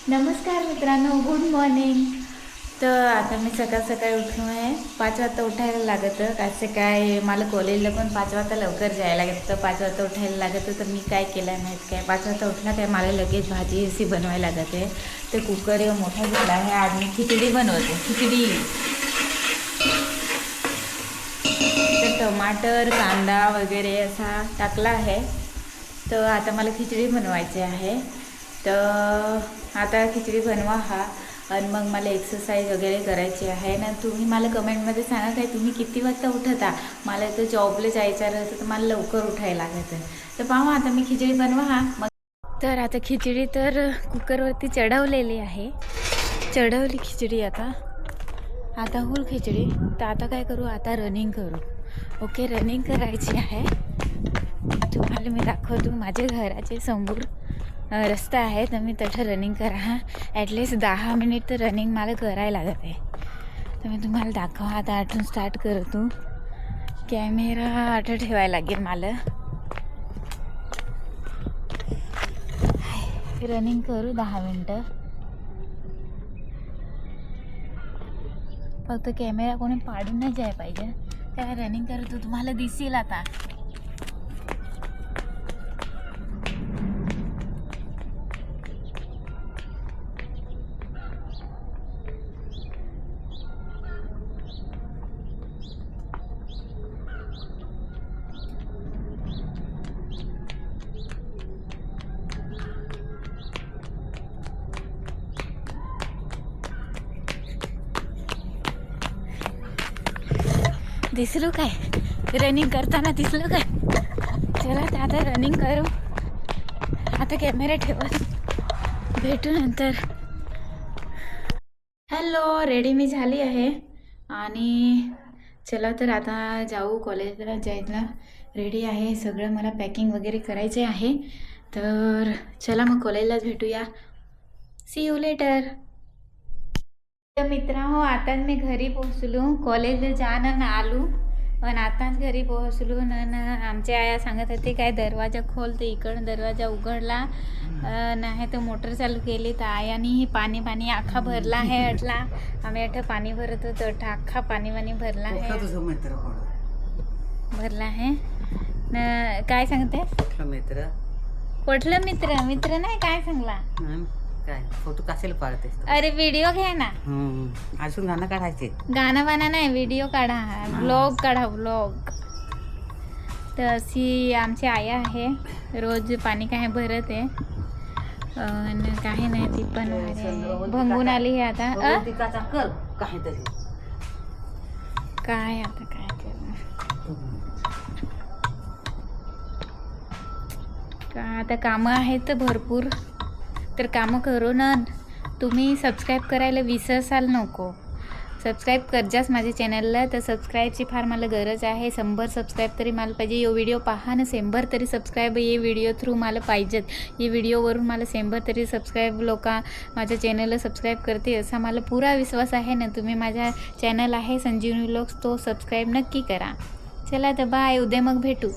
नमस्कार मित्रांनो, good morning. तर आता मी सकाळ सकाळी उठलो आहे. 5 वाजता उठायला लागतं. कसं काय मला कॉलेजला पण 5 वाजता लवकर जायला लागतं, तर 5 वाजता उठायला लागतं. तर मी काय केलं आहे माहीत काय, 5 वाजता उठला काय मला लगेच भाजी अशी बनवायला लागते. तर कुकर मोठा घेतला आहे. आज मी खिचडी बनवते. खिचडी तर टमाटर कांदा वगैरे असा टाकला आहे. तर आता मला खिचडी बनवायची आहे. तर आता खिचडी बनवा हा, आणि मग मला एक्सरसाइज वगैरे करायची आहे ना. तुम्ही मला कमेंटमध्ये सांगा काय तुम्ही किती वाजता उठता. मला तर जॉबला जायचं राहतं, तर मला लवकर उठायला लागतं. तर पाहा आता मी खिचडी बनवा हा. मग तर आता खिचडी तर कुकरवरती चढवलेली आहे. चढवली खिचडी आता होईल खिचडी. तर आता काय करू, आता रनिंग करू. ओके, रनिंग करायची आहे. तुम्हाला मी दाखवतो माझ्या घराचे समोर रस्ता आहे, तर मी तसं रनिंग करा. ॲटलिस्ट 10 मिनिट तर रनिंग मला करायला लागत आहे. तर मी तुम्हाला दाखवा. आता आठवून स्टार्ट करतो. कॅमेरा आठ ठेवायला लागेल मला. रनिंग करू 10 मिनटं. फक्त कॅमेरा कोणी पाडून नाही जाय पाहिजे. काय रनिंग करतो तुम्हाला दिसेल आता. दिसलो काय, रनिंग करताना दिसलं काय. चला तर आता रनिंग करू. आता कॅमेरा ठेवत भेटू नंतर. हॅलो, रेडी मी झाली आहे. आणि चला तर आता जाऊ कॉलेजला जायला. रेडी आहे सगळं, मला पॅकिंग वगैरे करायचे आहे. तर चला मग कॉलेजलाच भेटूया. See you later. तर मित्रांनो, आता मी घरी पोहोचलो. कॉलेजला जाणं आलो पण आताच घरी पोहोचलो न. आमच्या आया सांगत होते काय दरवाजा खोल, तर इकडं दरवाजा उघडला नाही तर मोटर चालू केली. तर आयानी पाणी आखा भरला आहे. अटला आम्ही अठं पाणी भरत होतो. अख्खा पाणी भरला आहे. भरला आहे न. काय सांगते मित्र कुठलं मित्र? मित्र नाही, काय सांगला काय फोटो कशाला पाडते. अरे व्हिडिओ घे ना. अजून गाणं काढायचे. गाणं बाणा नाही, व्हिडिओ काढा, व्लॉग काढा, व्लॉग. तर अशी आमची आया आहे. रोज पाणी काय भरत आहे. काही नाही, ती पण भंगून आली आहे आता. कर काहीतरी काय आता काय करणार. का आता कामं आहेत भरपूर, तर कामं करू ना. तुम्ही सबस्क्राईब करायला विसराल नको. सबस्क्राईब करजास माझ्या चॅनलला. तर सबस्क्राईबची फार मला गरज आहे. 100 सबस्क्राईब तरी मला पाहिजे. ये व्हिडिओ पहा ना, 100 तरी सबस्क्राईब ये व्हिडिओ थ्रू मला पाहिजेत. ये व्हिडिओवरून मला 100 तरी सबस्क्राईब लोक माझ्या चॅनलला सबस्क्राईब करते असा मला पुरा विश्वास आहे ना. तुम्ही माझ्या चॅनल आहे संजीवनी व्लॉग्स, तो सबस्क्राईब नक्की करा. चला तर बाय, उद्या मग भेटू.